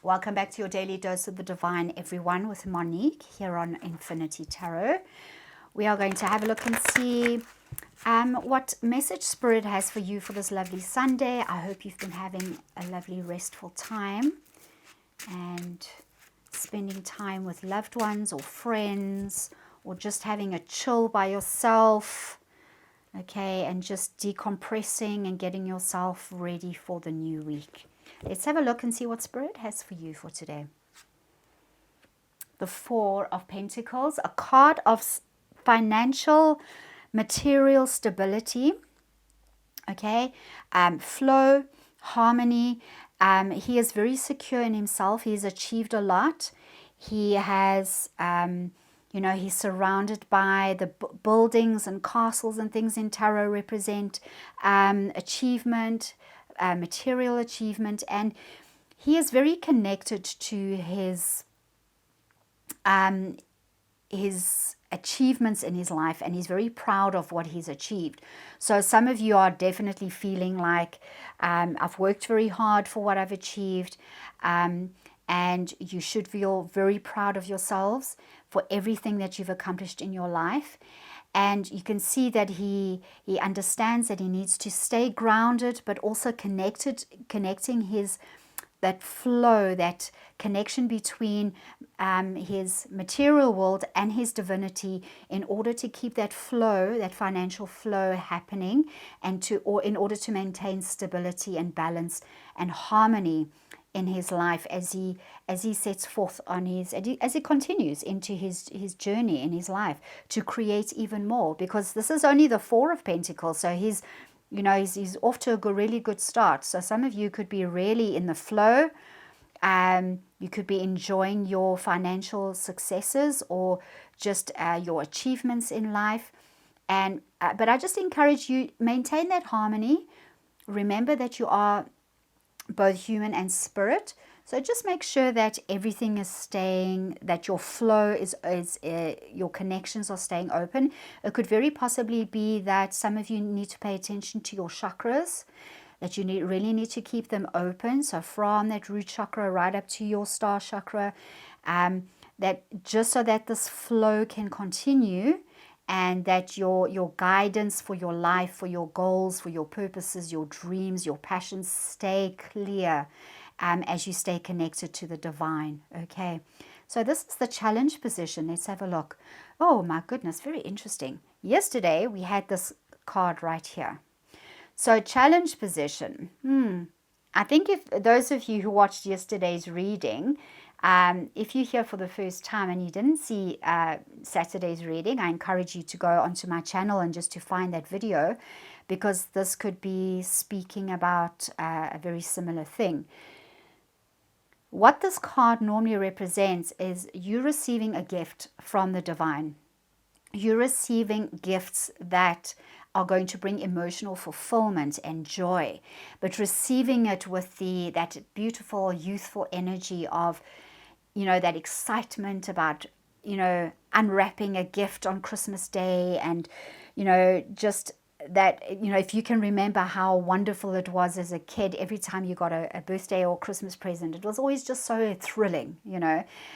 Welcome back to your daily dose of the divine, everyone, with Monique here on Infinity Tarot. We are going to have a look and see what message Spirit has for you for this lovely Sunday. I hope you've been having a lovely restful time and spending time with loved ones or friends, or just having a chill by yourself, okay, and just decompressing and getting yourself ready for the new week. Let's have a look and see what Spirit has for you for today. The Four of Pentacles, a card of financial, material stability, okay, flow, harmony. He is very secure in himself. He's achieved a lot. He has, he's surrounded by the buildings and castles and things in tarot represent achievement, material achievement, and he is very connected to his achievements in his life, and he's very proud of what he's achieved. So some of you are definitely feeling like, I've worked very hard for what I've achieved, and you should feel very proud of yourselves for everything that you've accomplished in your life. And you can see that he understands that he needs to stay grounded, but also connecting that flow, that connection between his material world and his divinity, in order to keep that flow, that financial flow happening, or in order to maintain stability and balance and harmony in his life as he sets forth on as he continues into his journey in his life to create even more, because this is only the Four of Pentacles. So he's off to a really good start. So some of you could be really in the flow. You could be enjoying your financial successes or just your achievements in life. But I just encourage you, maintain that harmony. Remember that you are both human and spirit. So just make sure that everything is staying, that your flow is your connections are staying open. It could very possibly be that some of you need to pay attention to your chakras, that you really need to keep them open. So from that root chakra right up to your star chakra, that just so that this flow can continue, and that your guidance for your life, for your goals, for your purposes, your dreams, your passions stay clear as you stay connected to the divine. Okay, so this is the challenge position. Let's have a look. Oh my goodness, very interesting. Yesterday we had this card right here. So challenge position. I think if those of you who watched yesterday's reading, if you're here for the first time and you didn't see Saturday's reading, I encourage you to go onto my channel and just to find that video, because this could be speaking about a very similar thing. What this card normally represents is you receiving a gift from the divine. You're receiving gifts that are going to bring emotional fulfillment and joy, but receiving it with that beautiful, youthful energy of, that excitement about, unwrapping a gift on Christmas Day, and, just that, if you can remember how wonderful it was as a kid, every time you got a birthday or Christmas present, it was always just so thrilling,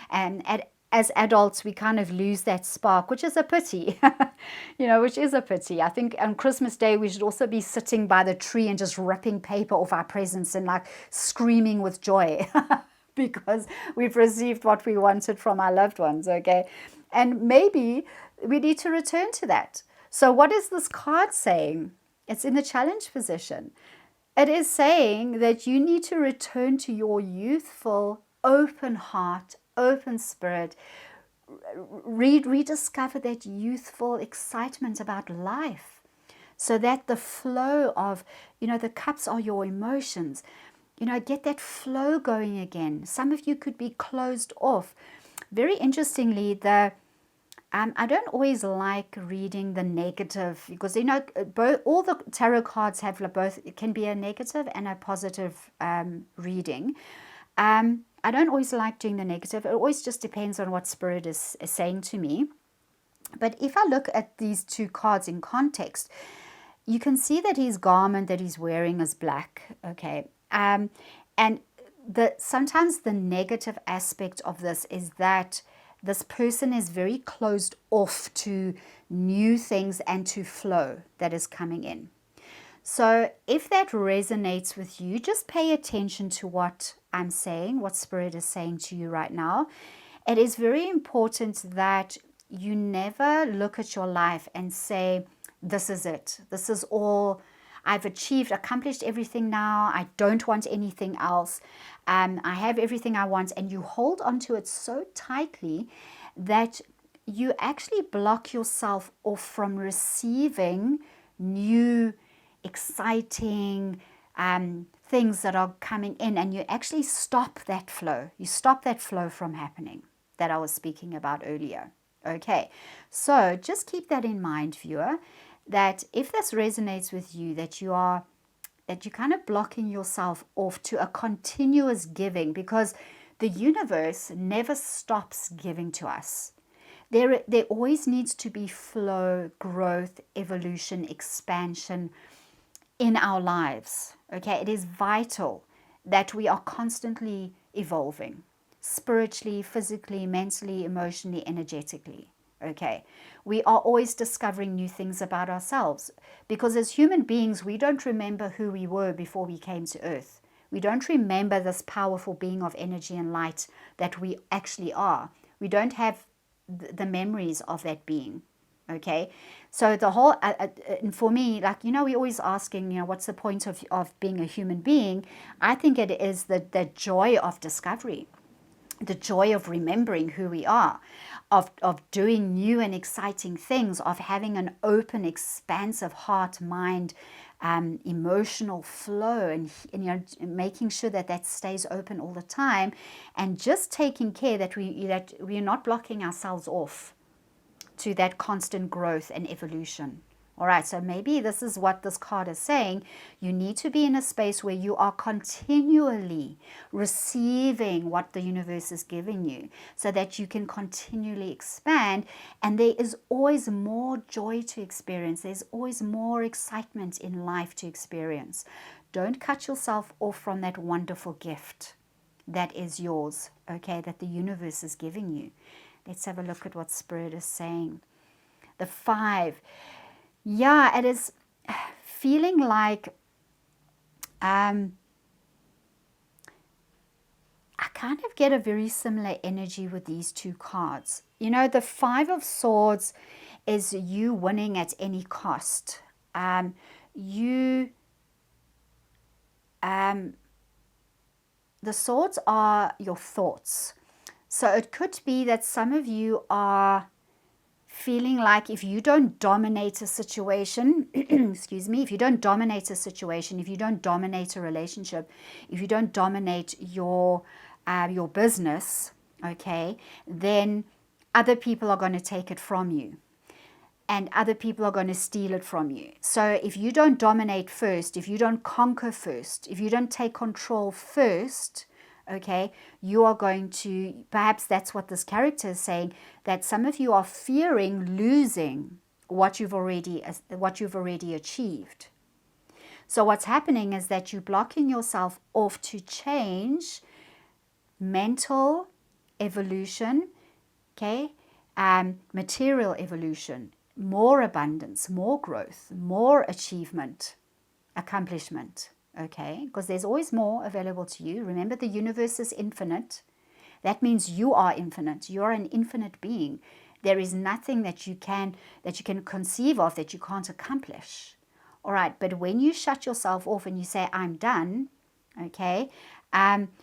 and as adults, we kind of lose that spark, which is a pity, which is a pity. I think on Christmas Day, we should also be sitting by the tree and just ripping paper off our presents and like screaming with joy because we've received what we wanted from our loved ones, okay? And maybe we need to return to that. So what is this card saying? It's in the challenge position. It is saying that you need to return to your youthful, open heart, open spirit, rediscover that youthful excitement about life, so that the flow of, the cups are your emotions, get that flow going again. Some of you could be closed off. Very interestingly, I don't always like reading the negative, because all the tarot cards have both, it can be a negative and a positive reading. I don't always like doing the negative. It always just depends on what Spirit is saying to me. But if I look at these two cards in context, you can see that his garment that he's wearing is black, okay? And sometimes the negative aspect of this is that this person is very closed off to new things and to flow that is coming in. So if that resonates with you, just pay attention to what I'm saying, what Spirit is saying to you right now. It is very important that you never look at your life and say, this is it. This is all I've achieved, accomplished everything now. I don't want anything else. I have everything I want. And you hold onto it so tightly that you actually block yourself off from receiving new, exciting things that are coming in. And you actually stop that flow. You stop that flow from happening that I was speaking about earlier. Okay, so just keep that in mind, viewer, that if this resonates with you, that you're kind of blocking yourself off to a continuous giving, because the universe never stops giving to us. There always needs to be flow, growth, evolution, expansion in our lives. Okay, it is vital that we are constantly evolving, spiritually, physically, mentally, emotionally, energetically. Okay, we are always discovering new things about ourselves, because as human beings, we don't remember who we were before we came to earth. We don't remember this powerful being of energy and light that we actually are. We don't have the memories of that being. Okay, so the whole, and for me, like, we're always asking, what's the point of being a human being? I think it is the joy of discovery, the joy of remembering who we are, of doing new and exciting things, of having an open, expansive heart, mind, emotional flow, and making sure that stays open all the time, and just taking care that we're not blocking ourselves off to that constant growth and evolution. All right, so maybe this is what this card is saying. You need to be in a space where you are continually receiving what the universe is giving you, so that you can continually expand. And there is always more joy to experience. There's always more excitement in life to experience. Don't cut yourself off from that wonderful gift that is yours, okay, that the universe is giving you. Let's have a look at what Spirit is saying. The 5. Yeah, it is feeling like I kind of get a very similar energy with these two cards. The 5 of Swords is you winning at any cost. The Swords are your thoughts. So it could be that some of you are feeling like if you don't dominate a situation, excuse me, if you don't dominate a situation, if you don't dominate a relationship, if you don't dominate your business, okay, then other people are going to take it from you, and other people are going to steal it from you. So if you don't dominate first, if you don't conquer first, if you don't take control first, okay, you are going to, perhaps that's what this character is saying, that some of you are fearing losing what you've already achieved. So what's happening is that you're blocking yourself off to change mental evolution, okay, material evolution, more abundance, more growth, more achievement, accomplishment. Okay, because there's always more available to you. Remember, the universe is infinite. That means you are infinite. You're an infinite being. There is nothing that you can conceive of that you can't accomplish. All right, but when you shut yourself off and you say, I'm done, okay,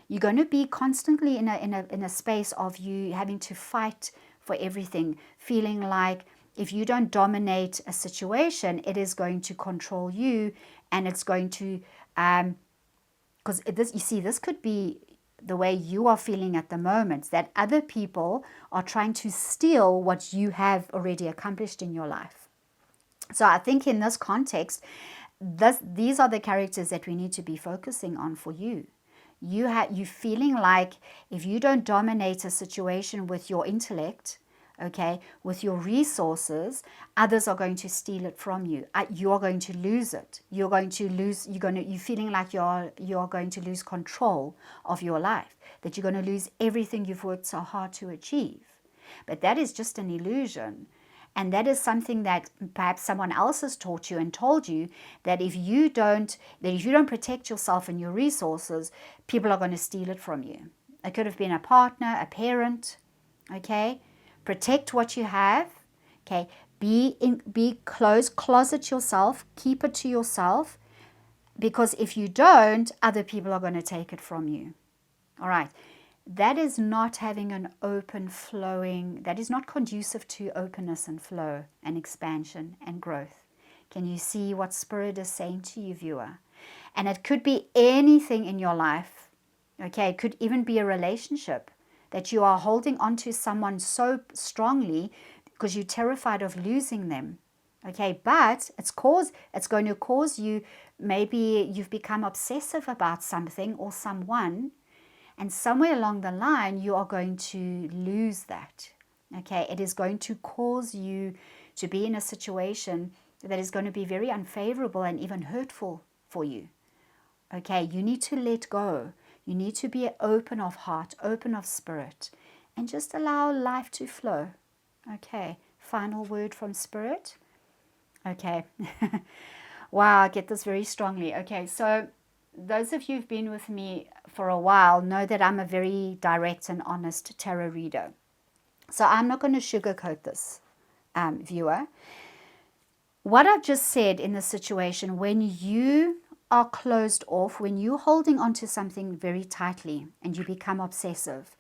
you're going to be constantly in a space of you having to fight for everything, feeling like if you don't dominate a situation, it is going to control you, and it's going to because this could be the way you are feeling at the moment, that other people are trying to steal what you have already accomplished in your life. So I think in this context, these are the characters that we need to be focusing on for you. You feeling like if you don't dominate a situation with your intellect, okay, with your resources, others are going to steal it from you. You're going to lose it. You're feeling like you're going to lose control of your life, that you're going to lose everything you've worked so hard to achieve. But that is just an illusion. And that is something that perhaps someone else has taught you and told you, that if you don't protect yourself and your resources, people are going to steal it from you. It could have been a partner, a parent, okay? Protect what you have, okay? Closet yourself, keep it to yourself, because if you don't, other people are going to take it from you. All right. That is not having an open flowing, that is not conducive to openness and flow and expansion and growth. Can you see what Spirit is saying to you, viewer? And it could be anything in your life, okay? It could even be a relationship that you are holding on to someone so strongly because you're terrified of losing them, okay? But it's going to cause you, maybe you've become obsessive about something or someone, and somewhere along the line, you are going to lose that, okay? It is going to cause you to be in a situation that is going to be very unfavorable and even hurtful for you, okay? You need to let go. You need to be open of heart, open of spirit, and just allow life to flow, okay? Final word from Spirit, okay? Wow, I get this very strongly. Okay, so those of you who've been with me for a while know that I'm a very direct and honest tarot reader. So I'm not going to sugarcoat this, viewer. What I've just said in the situation, when you are closed off, when you're holding on to something very tightly and you become obsessive,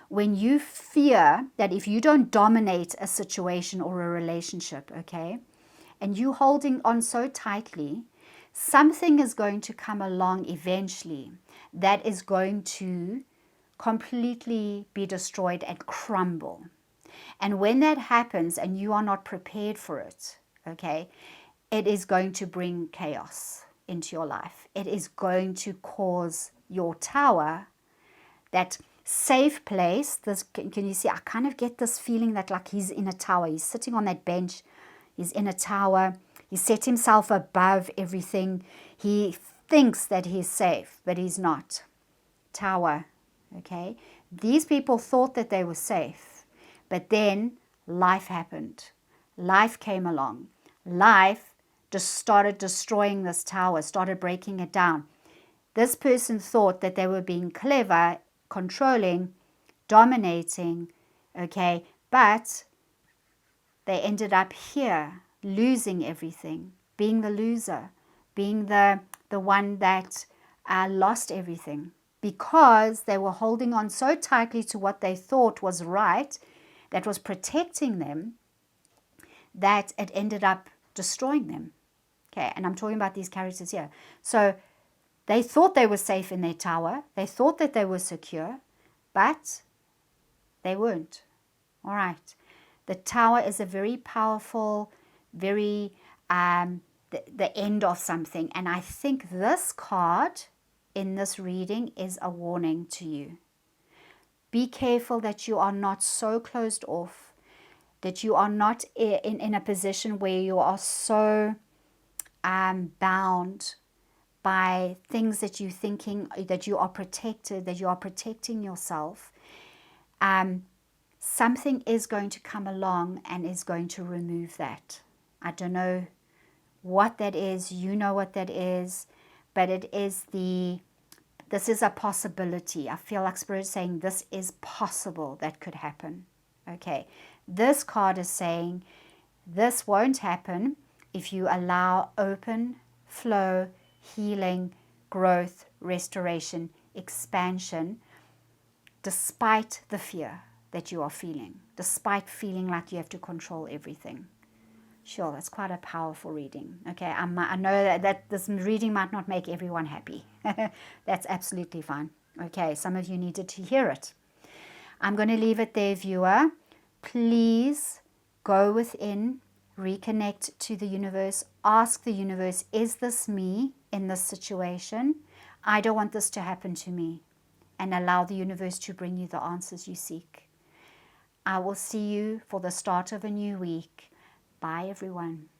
when you fear that if you don't dominate a situation or a relationship, okay, and you holding on so tightly, something is going to come along eventually that is going to completely be destroyed and crumble. And when that happens and you are not prepared for it, okay, it is going to bring chaos into your life. It is going to cause your tower, that safe place. This, can you see? I kind of get this feeling that like he's in a tower. He's sitting on that bench. He's in a tower. He set himself above everything. He thinks that he's safe, but he's not. Tower, okay? These people thought that they were safe, but then life happened. Life came along. Life just started destroying this tower, started breaking it down. This person thought that they were being clever, controlling, dominating, okay? But they ended up here, losing everything, being the loser, being the one that lost everything, because they were holding on so tightly to what they thought was right, that was protecting them, that it ended up destroying them. Okay, and I'm talking about these characters here. So they thought they were safe in their tower. They thought that they were secure, but they weren't. All right. The tower is a very powerful, very, the end of something. And I think this card in this reading is a warning to you. Be careful that you are not so closed off, that you are not in a position where you are so bound by things that you're thinking, that you are protected, that you are protecting yourself. Something is going to come along and is going to remove that. I don't know what that is. You know what that is, but this is a possibility. I feel like Spirit is saying this is possible that could happen. Okay, this card is saying this won't happen if you allow open flow, healing, growth, restoration, expansion, despite the fear that you are feeling, despite feeling like you have to control everything. Sure, that's quite a powerful reading. Okay, I know that this reading might not make everyone happy. That's absolutely fine. Okay, some of you needed to hear it. I'm going to leave it there, viewer. Please go within, reconnect to the universe, ask the universe, is this me in this situation? I don't want this to happen to me. And allow the universe to bring you the answers you seek. I will see you for the start of a new week. Bye, everyone.